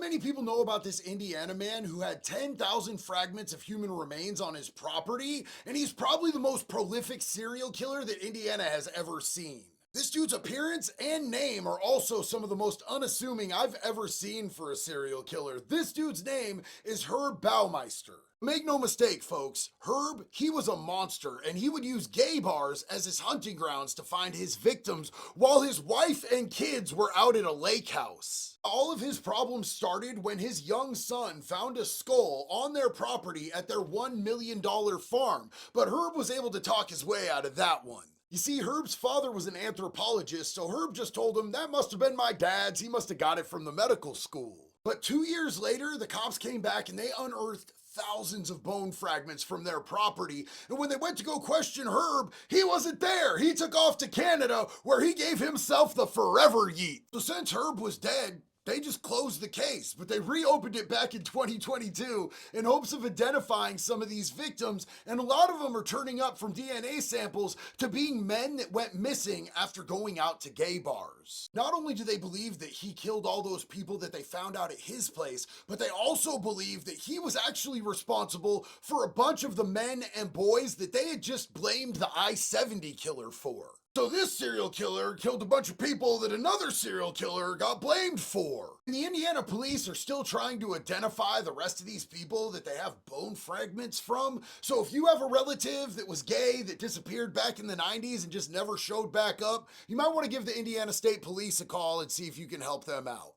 many people know about this Indiana man who had 10,000 fragments of human remains on his property, and he's probably the most prolific serial killer that Indiana has ever seen. This dude's appearance and name are also some of the most unassuming I've ever seen for a serial killer. This dude's name is Herb Baumeister. Make no mistake, folks, Herb, he was a monster, and he would use gay bars as his hunting grounds to find his victims while his wife and kids were out at a lake house. All of his problems started when his young son found a skull on their property at their $1 million farm, but Herb was able to talk his way out of that one. You see, Herb's father was an anthropologist, so Herb just told him that must have been my dad's. He must have got it from the medical school. But 2 years later, the cops came back and they unearthed thousands of bone fragments from their property. And when they went to go question Herb, he wasn't there. He took off to Canada where he gave himself the forever yeet. So since Herb was dead, they just closed the case, but they reopened it back in 2022 in hopes of identifying some of these victims, and a lot of them are turning up from DNA samples to being men that went missing after going out to gay bars. Not only do they believe that he killed all those people that they found out at his place, but they also believe that he was actually responsible for a bunch of the men and boys that they had just blamed the I-70 killer for. So this serial killer killed a bunch of people that another serial killer got blamed for. And the Indiana police are still trying to identify the rest of these people that they have bone fragments from. So if you have a relative that was gay that disappeared back in the 90s and just never showed back up, you might want to give the Indiana State Police a call and see if you can help them out.